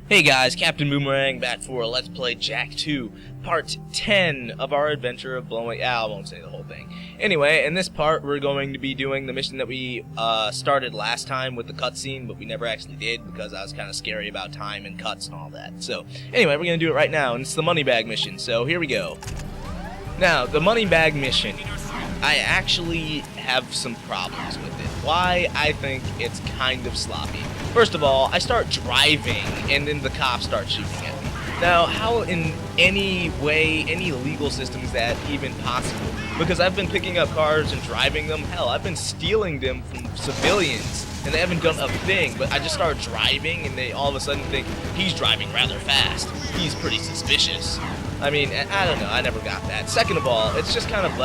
Hey guys, Captain Boomerang back for Let's Play Jack 2, Part 10 of our adventure of blowing... I won't say the whole thing. Anyway, in this part, we're going to be doing the mission that we started last time with the cutscene, but we never actually did because I was kind of scary about time and cuts and all that. So, anyway, we're going to do it right now, and it's the money bag mission, so here we go. Now, the money bag mission, I actually have some problems with it. Why? I think it's kind of sloppy. First of all, I start driving, and then the cops start shooting at me. Now, how in any way, any legal system is that even possible? Because I've been picking up cars and driving them. Hell, I've been stealing them from civilians, and they haven't done a thing. But I just start driving, and they all of a sudden think, he's driving rather fast. He's pretty suspicious. I mean, I don't know. I never got that. Second of all, it's just kind of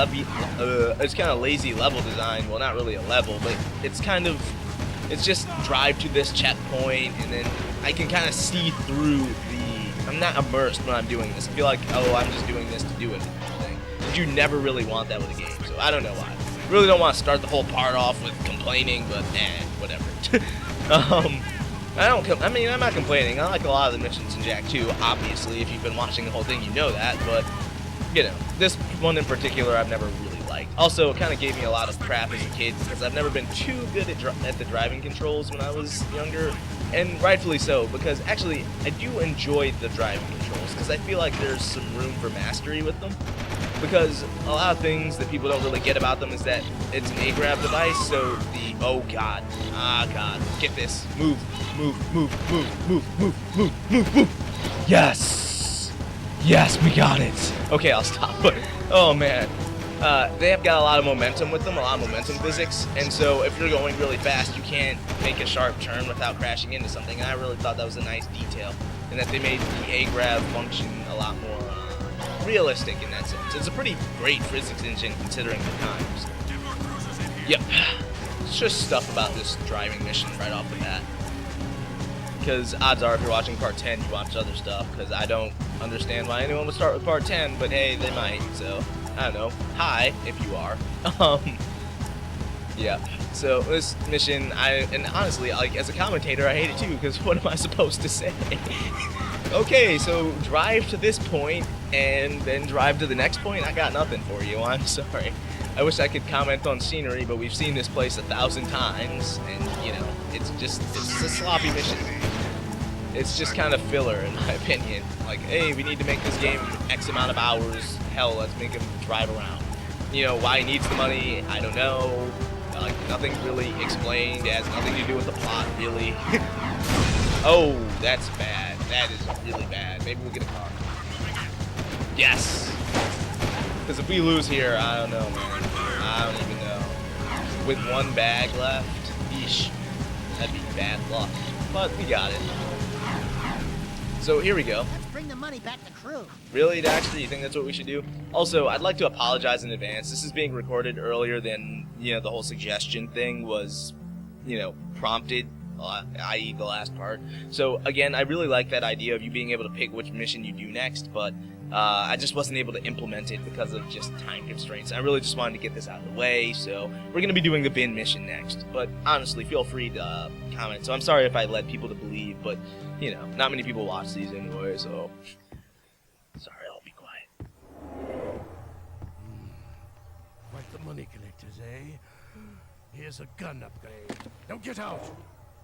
lazy level design. Well, not really a level, but it's just drive to this checkpoint, and then I can kind of see through I'm not immersed when I'm doing this. I feel like, oh, I'm just doing this to do it. But you never really want that with a game, so I don't know why. Really don't want to start the whole part off with complaining, but whatever. I'm not complaining. I like a lot of the missions in Jack 2, obviously. If you've been watching the whole thing, you know that, but, you know, this one in particular I've never really liked. Also, it kind of gave me a lot of crap as a kid because I've never been too good at the driving controls when I was younger, and rightfully so, because actually I do enjoy the driving controls because I feel like there's some room for mastery with them. Because a lot of things that people don't really get about them is that it's an A-grab device, so oh god, get this, move, yes, we got it. Okay, I'll stop. Oh man, they have got a lot of momentum with them, a lot of momentum physics, and so if you're going really fast, you can't make a sharp turn without crashing into something, and I really thought that was a nice detail, and that they made the A-grab function a lot more realistic in that sense. It's a pretty great physics engine considering the times. Yep. It's just stuff about this driving mission right off the bat. Because odds are if you're watching part 10, you watch other stuff, because I don't understand why anyone would start with part 10, but hey, they might, so, I don't know. Hi, if you are. Yeah. So, this mission, and honestly, like, as a commentator, I hate it too, because what am I supposed to say? Okay, so drive to this point, and then drive to the next point? I got nothing for you, I'm sorry. I wish I could comment on scenery, but we've seen this place 1,000 times, and, you know, it's a sloppy mission. It's just kind of filler, in my opinion. Like, hey, we need to make this game X amount of hours. Hell, let's make him drive around. You know, why he needs the money, I don't know. Like, nothing really explained. It has nothing to do with the plot, really. Oh, that's bad. That is really bad. Maybe we'll get a car. Yes! Because if we lose here, I don't know, man. I don't even know. With one bag left, yeesh. That'd be bad luck. But we got it. So here we go. Let's bring the money back to crew. Really, Daxter? You think that's what we should do? Also, I'd like to apologize in advance. This is being recorded earlier than, you know, the whole suggestion thing was, you know, prompted. I.e. the last part. So again, I really like that idea of you being able to pick which mission you do next, but I just wasn't able to implement it because of just time constraints. I really just wanted to get this out of the way, so we're going to be doing the bin mission next. But honestly, feel free to comment. So I'm sorry if I led people to believe, but, you know, not many people watch these anyway, so... Sorry, I'll be quiet. Quite the money collectors, eh? Here's a gun upgrade. Now get out!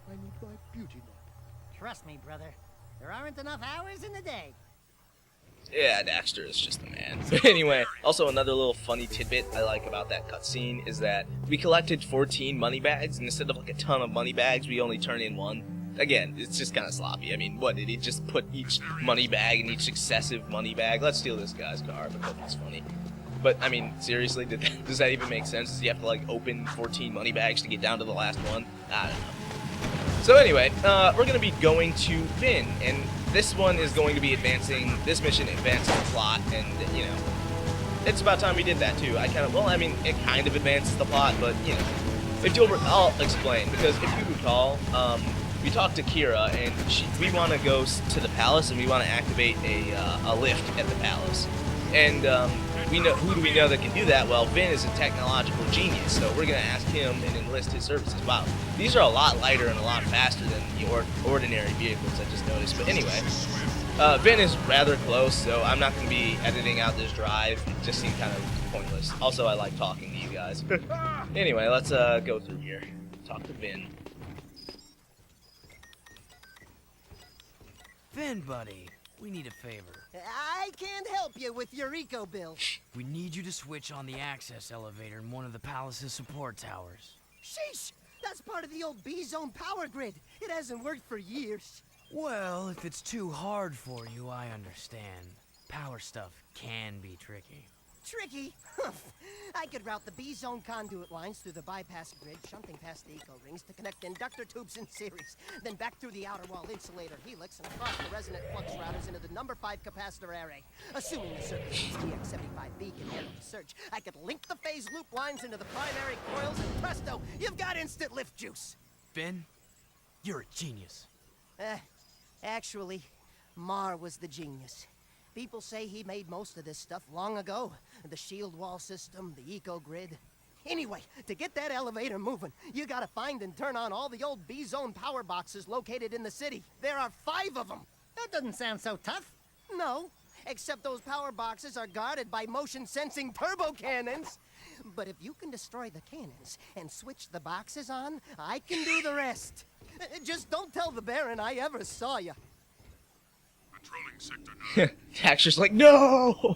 I need my beauty lamp. Trust me, brother. There aren't enough hours in the day. Yeah, Daxter is just the man. But anyway, also another little funny tidbit I like about that cutscene is that we collected 14 money bags, and instead of like a ton of money bags, we only turn in one. Again, it's just kind of sloppy. I mean, what, did he just put each money bag in each successive money bag? Let's steal this guy's car because it's funny. But, I mean, seriously, does that even make sense? Does he have to, like, open 14 money bags to get down to the last one? I don't know. So anyway, we're going to be going to Finn, and this one is going to be this mission advances the plot, and, you know, it's about time we did that too. It kind of advances the plot, but, you know, I'll explain, because if you recall, we talked to Kira, and we want to go to the palace, and we want to activate a lift at the palace. And we know, who do we know that can do that? Well, Vin is a technological genius, so we're gonna ask him and enlist his services. Wow, these are a lot lighter and a lot faster than the ordinary vehicles I just noticed. But anyway, Vin is rather close, so I'm not gonna be editing out this drive. It just seemed kind of pointless. Also, I like talking to you guys. Anyway, let's go through here. Talk to Vin. Vin, buddy, we need a favor. I can't help you with your eco bill. We need you to switch on the access elevator in one of the palace's support towers. Sheesh! That's part of the old B-zone power grid. It hasn't worked for years. Well, if it's too hard for you, I understand. Power stuff can be tricky. Tricky? I could route the B-zone conduit lines through the bypass grid, shunting past the eco rings to connect inductor tubes in series, then back through the outer wall insulator helix and across the resonant flux routers into the number 5 capacitor array. Assuming the circuit GX75B can handle the surge, I could link the phase loop lines into the primary coils, and presto, you've got instant lift juice. Vin, you're a genius. Actually, Mar was the genius. People say he made most of this stuff long ago. The shield wall system, the eco-grid. Anyway, to get that elevator moving, you gotta find and turn on all the old B-zone power boxes located in the city. There are 5 of them. That doesn't sound so tough. No, except those power boxes are guarded by motion-sensing turbo cannons. But if you can destroy the cannons and switch the boxes on, I can do the rest. Just don't tell the Baron I ever saw you. Daxter's like, no!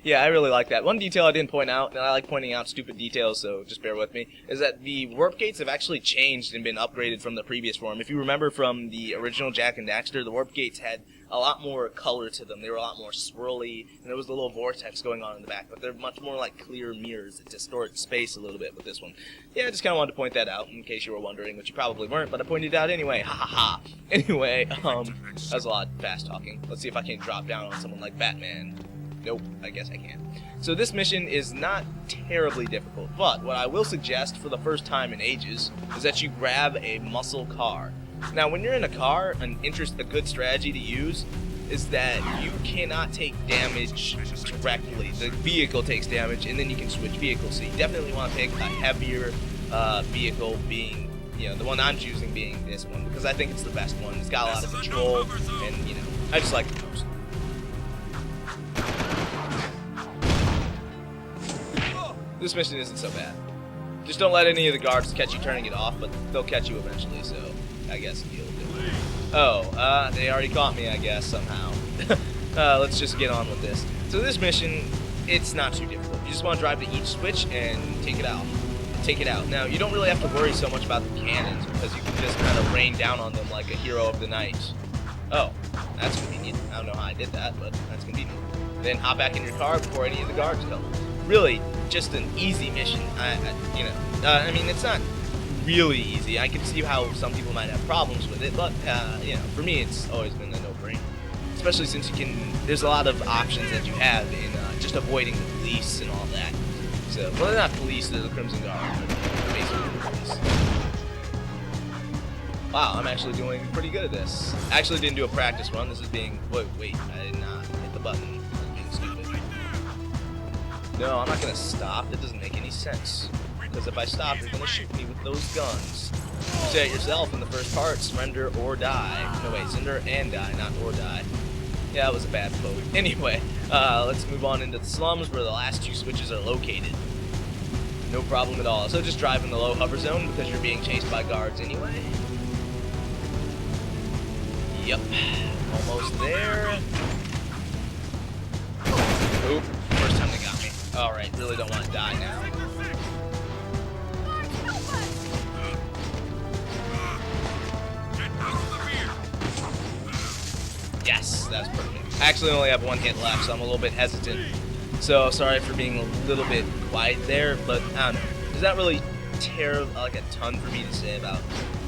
Yeah, I really like that. One detail I didn't point out, and I like pointing out stupid details, so just bear with me, is that the warp gates have actually changed and been upgraded from the previous form. If you remember from the original Jak and Daxter, the warp gates had a lot more color to them. They were a lot more swirly, and there was a little vortex going on in the back, but they're much more like clear mirrors that distort space a little bit with this one. Yeah, I just kind of wanted to point that out in case you were wondering, which you probably weren't, but I pointed it out anyway. Ha ha ha. Anyway, that was a lot of fast talking. Let's see if I can drop down on someone like Batman. Nope, I guess I can't. So this mission is not terribly difficult, but what I will suggest for the first time in ages is that you grab a muscle car. Now, when you're in a car, a good strategy to use is that you cannot take damage directly. The vehicle takes damage, and then you can switch vehicles. So you definitely want to pick a heavier vehicle, being, you know, the one I'm choosing being this one, because I think it's the best one. It's got a lot of control, and, you know, I just like it most. This mission isn't so bad. Just don't let any of the guards catch you turning it off, but they'll catch you eventually, so I guess you'll do it. Oh, they already caught me, I guess, somehow. Let's just get on with this. So this mission, it's not too difficult. You just want to drive to each switch and take it out. Take it out. Now, you don't really have to worry so much about the cannons, because you can just kind of rain down on them like a hero of the night. Oh, that's convenient. I don't know how I did that, but that's convenient. Then hop back in your car before any of the guards come. Really, just an easy mission. I mean, it's not really easy. I can see how some people might have problems with it, but you know, for me, it's always been a no-brainer. Especially since there's a lot of options that you have in just avoiding the police and all that. So, well, they're not police, they're the Crimson Guard, but they're basically the police. Wow, I'm actually doing pretty good at this. I actually didn't do a practice run. This is being, wait, I did not hit the button. I'm being stupid. No, I'm not gonna stop. That doesn't make any sense. Because if I stop, you're gonna shoot me with those guns. You say it yourself in the first part, surrender or die. No, wait, surrender and die, not or die. Yeah, that was a bad quote. Anyway, let's move on into the slums where the last 2 switches are located. No problem at all. So just drive in the low hover zone because you're being chased by guards anyway. Yep, almost there. Oop, first time they got me. Alright, really don't want to die now. Yes, that's perfect. I actually only have 1 hit left, so I'm a little bit hesitant. So sorry for being a little bit quiet there, but I don't know. There's not really like a ton for me to say about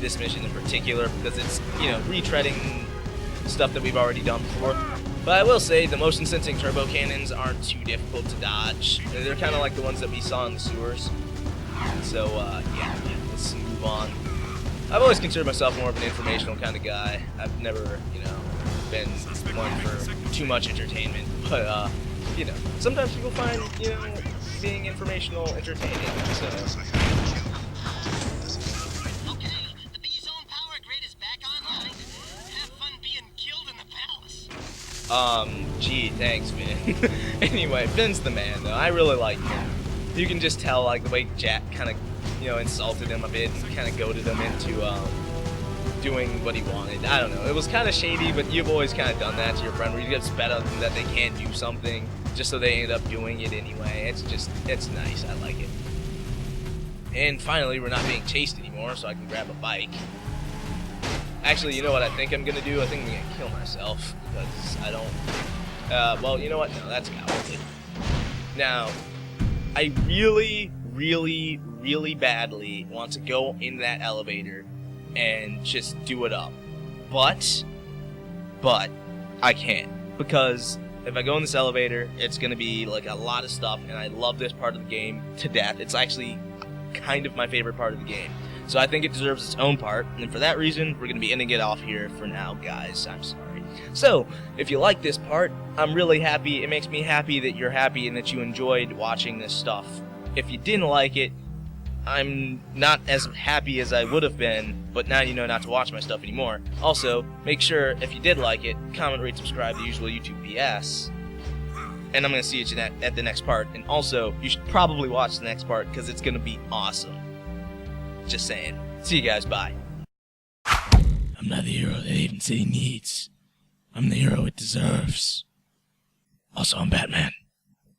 this mission in particular, because it's, you know, retreading stuff that we've already done before. But I will say the motion sensing turbo cannons aren't too difficult to dodge. They're kind of like the ones that we saw in the sewers. So yeah, let's move on. I've always considered myself more of an informational kind of guy. I've never, you know, been one for too much entertainment. But you know, sometimes people find, you know, being informational entertaining, so. Okay, the B-Zone power grid is back online. Have fun being killed in the palace. Gee, thanks, man. Anyway, Finn's the man, though. I really like him. You can just tell, like, the way Jack kind of, you know, insulted him a bit and kind of goaded him into, doing what he wanted. I don't know. It was kind of shady, but you've always kind of done that to your friend, where you get bet on them that they can't do something, just so they end up doing it anyway. It's nice. I like it. And finally, we're not being chased anymore, so I can grab a bike. Actually, you know what I think I'm gonna do? I think I'm gonna kill myself, because I don't... well, you know what? No, that's cowardly. Now, I really, really, really badly want to go in that elevator and just do it up. But I can't, because if I go in this elevator, it's gonna be like a lot of stuff, and I love this part of the game to death. It's actually kind of my favorite part of the game. So I think it deserves its own part, and for that reason, we're gonna be ending it off here for now, guys. I'm sorry. So, if you like this part, I'm really happy. It makes me happy that you're happy and that you enjoyed watching this stuff. If you didn't like it, I'm not as happy as I would have been, but now you know not to watch my stuff anymore. Also, make sure, if you did like it, comment, rate, subscribe, the usual YouTube BS. And I'm going to see you at the next part. And also, you should probably watch the next part, because it's going to be awesome. Just saying. See you guys, bye. I'm not the hero that Haven City needs. I'm the hero it deserves. Also, I'm Batman.